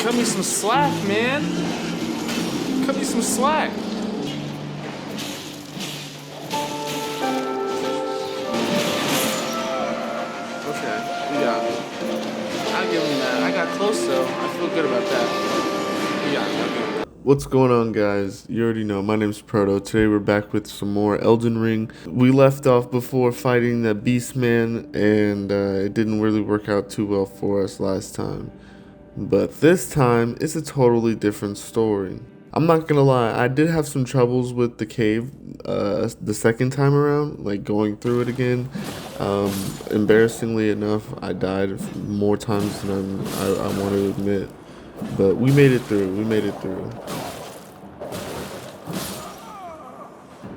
Cut me some slack, man. Cut me some slack. Okay, you got me. I'll give him that. I got close though. I feel good about that. You got me. I'll give him that. What's going on, guys? You already know, my name's Proto. Today we're back with some more Elden Ring. We left off before fighting that beast man, and it didn't really work out too well for us last time. But this time, it's a totally different story. I'm not gonna lie, I did have some troubles with the cave the second time around, like going through it again. Embarrassingly enough, I died more times than I want to admit. But we made it through.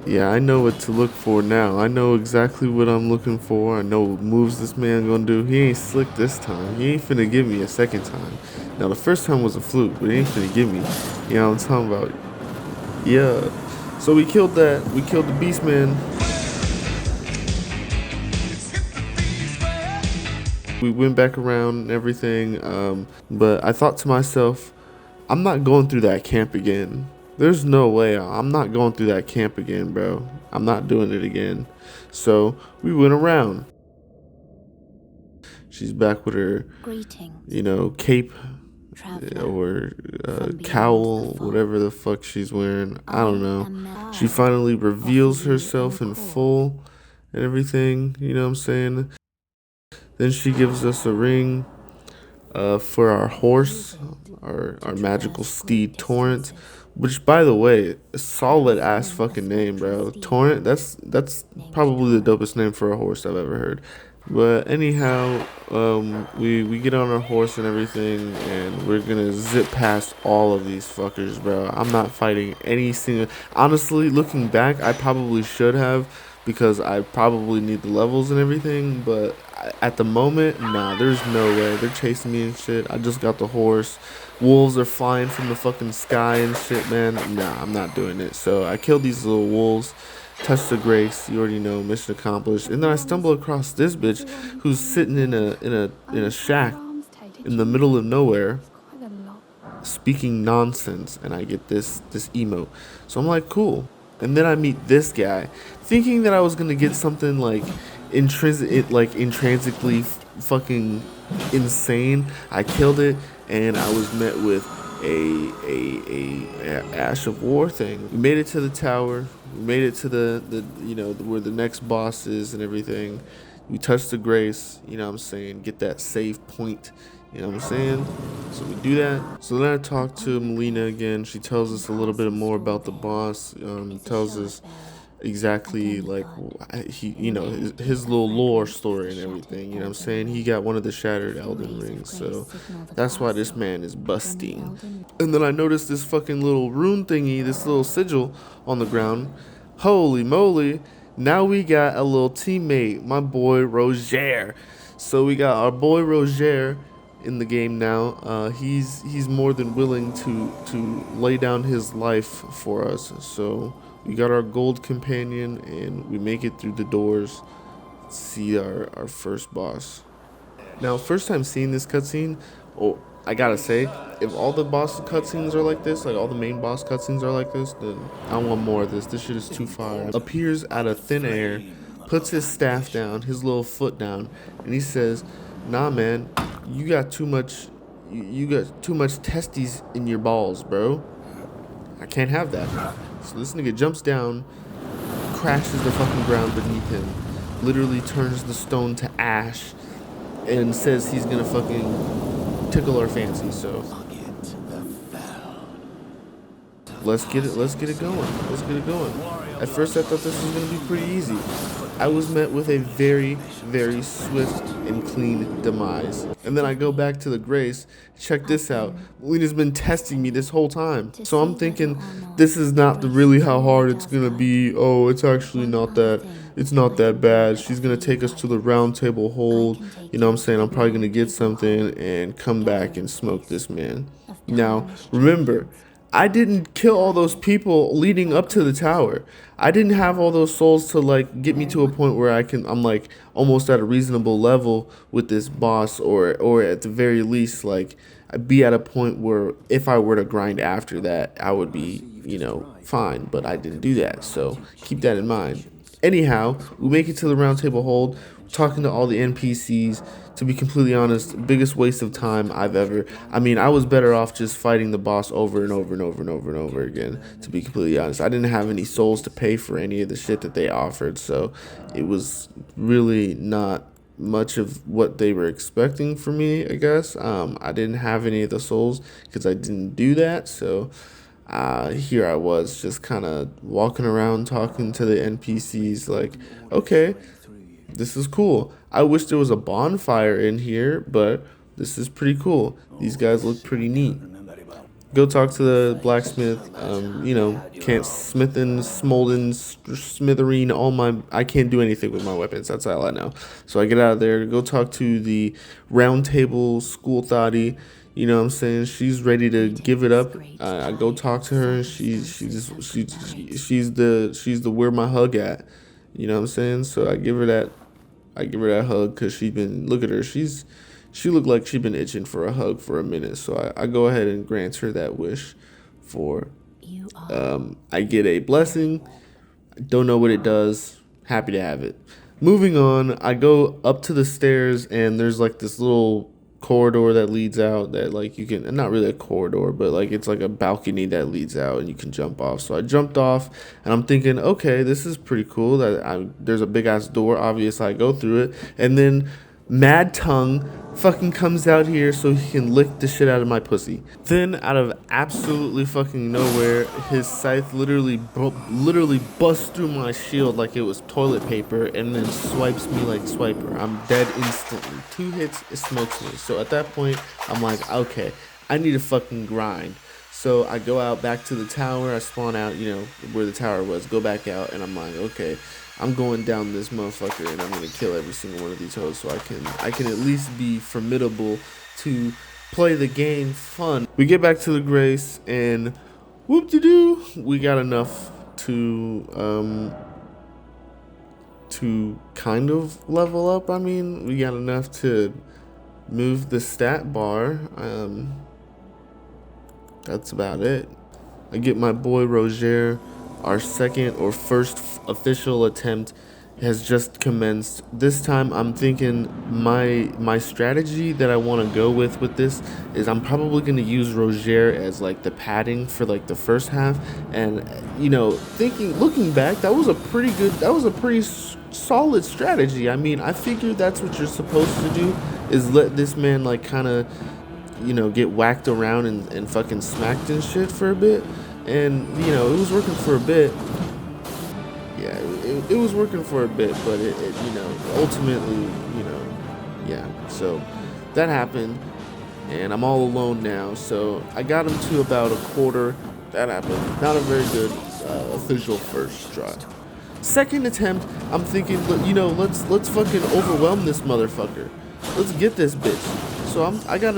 Yeah, I know what to look for now. I know exactly what I'm looking for. I know what moves this man gonna do. He ain't slick this time. He ain't finna give me a second time. Now, the first time was a fluke, but he ain't finna give me. You know what I'm talking about? Yeah. So we killed that. We killed the beast man. We went back around and everything, but I thought to myself, I'm not going through that camp again. There's no way. I'm not going through that camp again, bro. I'm not doing it again. So we went around. She's back with her, cape or cowl, whatever the fuck she's wearing. I don't know. She finally reveals herself in full and everything. You know what I'm saying? Then she gives us a ring for our horse, our magical steed Torrent, which, by the way, a solid ass fucking name, bro. Torrent, that's probably the dopest name for a horse I've ever heard. But anyhow, we get on our horse and everything, and we're gonna zip past all of these fuckers, bro. I'm not fighting any single. Honestly, looking back, I probably should have, because I probably need the levels and everything, but at the moment, nah, there's no way. They're chasing me and shit. I just got the horse. Wolves are flying from the fucking sky and shit, man. Nah, I'm not doing it. So I killed these little wolves, touched the grace. You already know, mission accomplished. And then I stumble across this bitch who's sitting in a shack in the middle of nowhere, speaking nonsense, and I get this emote. So I'm like, cool. And then I meet this guy, thinking that I was gonna get something like intrinsically fucking insane. I killed it, and I was met with a Ash of War thing. We made it to the tower. We made it to the where the next boss is and everything. We touched the grace. You know what I'm saying? Get that save point. You know what I'm saying? So we do that. So then I talk to Melina again. She tells us a little bit more about the boss. Tells us exactly like his little lore story and everything. You know what I'm saying? He got one of the shattered Elden rings, so that's why this man is busting. And then I noticed this fucking little rune thingy, this little sigil on the ground. Holy moly! Now we got a little teammate, my boy Roger. So we got our boy Roger in the game now. He's more than willing to lay down his life for us. So we got our gold companion, and we make it through the doors, see our first boss. Now, first time seeing this cutscene, I gotta say, if all the boss cutscenes are like this, like all the main boss cutscenes are like this, then I want more of this. This shit is too fire. Appears out of thin air, puts his staff down, his little foot down, and he says, "Nah, man, you got too much. You got too much testes in your balls, bro. I can't have that." So this nigga jumps down, crashes the fucking ground beneath him, literally turns the stone to ash, and says he's gonna fucking tickle our fancy. So let's get it going. At first I thought this was gonna be pretty easy. I was met with a very, very swift and clean demise. And then I go back to the grace. Check this out. Melina's been testing me this whole time. So I'm thinking this is not really how hard it's gonna be. Oh, it's actually not that. It's not that bad. She's gonna take us to the Roundtable hold. You know what I'm saying? I'm probably gonna get something and come back and smoke this man. Now, remember, I didn't kill all those people leading up to the tower. I didn't have all those souls to like get me to a point where I'm like almost at a reasonable level with this boss, or at the very least like I'd be at a point where if I were to grind after that, I would be, fine, but I didn't do that. So keep that in mind. Anyhow, we make it to the round table hold, talking to all the NPCs. To be completely honest, biggest waste of time I've ever. I mean, I was better off just fighting the boss over and over and over and over and over again. To be completely honest, I didn't have any souls to pay for any of the shit that they offered, so it was really not much of what they were expecting for me, I guess. I didn't have any of the souls because I didn't do that, so here I was just kind of walking around talking to the NPCs like, okay, this is cool. I wish there was a bonfire in here, but this is pretty cool. These guys look pretty neat. Go talk to the blacksmith. Can't smithen, smolden, smithereen. I can't do anything with my weapons. That's all I know. So I get out of there. Go talk to the round table school thotty. You know what I'm saying? She's ready to give it up. I go talk to her. She's the where my hug at. You know what I'm saying? So I give her that hug because look at her. She looked like she'd been itching for a hug for a minute. So I go ahead and grant her that wish for, I get a blessing. Don't know what it does. Happy to have it. Moving on, I go up to the stairs and there's like this little corridor that leads out that like you can, not really a corridor, but like it's like a balcony that leads out and you can jump off. So I jumped off and I'm thinking, okay, this is pretty cool. There's a big ass door. Obviously, I go through it, and then Mad Tongue fucking comes out here so he can lick the shit out of my pussy. Then, out of absolutely fucking nowhere, his scythe literally busts through my shield like it was toilet paper and then swipes me like Swiper. I'm dead instantly. 2 hits, it smokes me. So at that point, I'm like, okay, I need to fucking grind. So I go out back to the tower. I spawn out, where the tower was. Go back out, and I'm like, okay, I'm going down this motherfucker, and I'm gonna kill every single one of these hoes, so I can at least be formidable to play the game fun. We get back to the Grace, and whoop-de-doo, we got enough to kind of level up. I mean, we got enough to move the stat bar. That's about it. I get my boy Roger. Our second or first official attempt has just commenced. This time I'm thinking my strategy that I want to go with this is I'm probably going to use Roger as like the padding for like the first half, and looking back, that was a pretty solid strategy. I mean, I figured that's what you're supposed to do, is let this man like kind of get whacked around and fucking smacked and shit for a bit. And, it was working for a bit. Yeah, it was working for a bit, but it ultimately, yeah. So that happened, and I'm all alone now. So I got him to about a quarter. That happened. Not a very good official first try. Second attempt, I'm thinking, let's fucking overwhelm this motherfucker. Let's get this bitch. So I got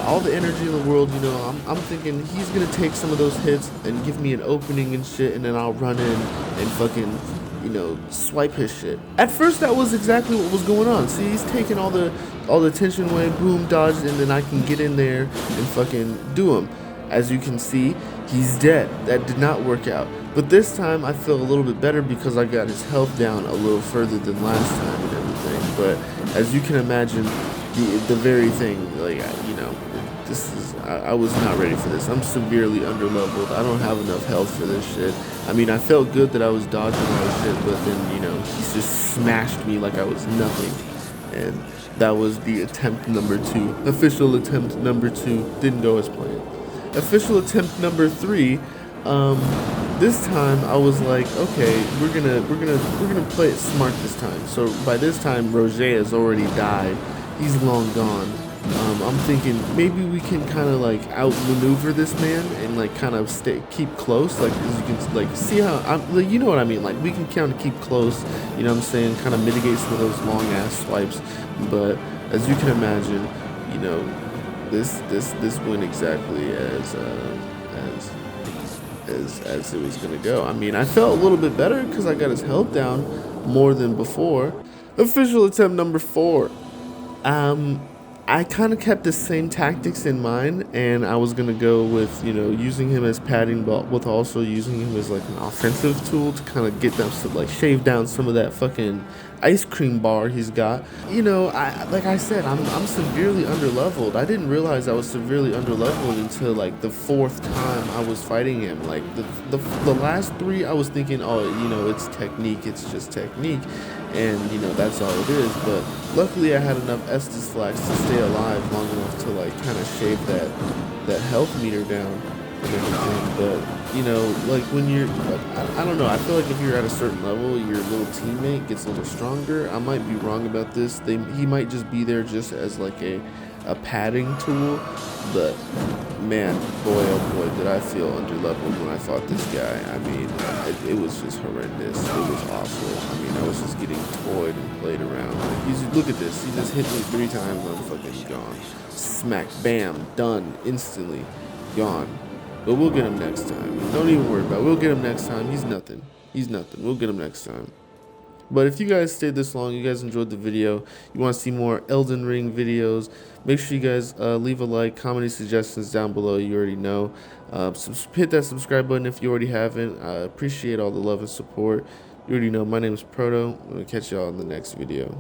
all the energy in the world, I'm thinking he's gonna take some of those hits and give me an opening and shit, and then I'll run in and fucking, swipe his shit. At first, that was exactly what was going on. See, he's taking all the tension away, boom, dodge, and then I can get in there and fucking do him. As you can see, he's dead. That did not work out. But this time, I feel a little bit better because I got his health down a little further than last time and everything. But as you can imagine, the very thing, I was not ready for this. I'm severely underleveled. I don't have enough health for this shit. I mean, I felt good that I was dodging all this shit, but then, he just smashed me like I was nothing. And that was the attempt number 2. Official attempt number 2 didn't go as planned. Official attempt number 3, this time I was like, okay, we're gonna play it smart this time. So by this time, Roger has already died. He's long gone. I'm thinking maybe we can kind of like outmaneuver this man and like kind of keep close, like as you can like see how you know what I mean. Like we can kind of keep close. You know what I'm saying? Kind of mitigate some of those long ass swipes. But as you can imagine, this went exactly as as it was gonna go. I mean, I felt a little bit better because I got his health down more than before. Official attempt number 4. I kind of kept the same tactics in mind, and I was gonna go with using him as padding, but with also using him as like an offensive tool to kind of get them to like shave down some of that fucking ice cream bar he's got. Like I said, I'm severely underleveled. I didn't realize I was severely underleveled until like the 4th time I was fighting him. Like the last 3, I was thinking, oh, it's technique, it's just technique, and that's all it is. But luckily, I had enough Estus flags to stay alive long enough to like kind of shave that health meter down and everything. But like when you're, I don't know. I feel like if you're at a certain level, your little teammate gets a little stronger. I might be wrong about this. He might just be there just as like a padding tool. But man, boy, oh boy, did I feel underleveled when I fought this guy. I mean, it was just horrendous. It was awful. I mean, I was just getting toyed and played around. Like, look at this. He just hit me 3 times. I'm fucking gone. Smack, bam, done, instantly, gone. But we'll get him next time. Don't even worry about it. We'll get him next time. He's nothing. He's nothing. We'll get him next time. But if you guys stayed this long, you guys enjoyed the video, you want to see more Elden Ring videos, make sure you guys leave a like, comment any suggestions down below. You already know. Hit that subscribe button if you already haven't. I appreciate all the love and support. You already know. My name is Proto. I'm going to catch y'all in the next video.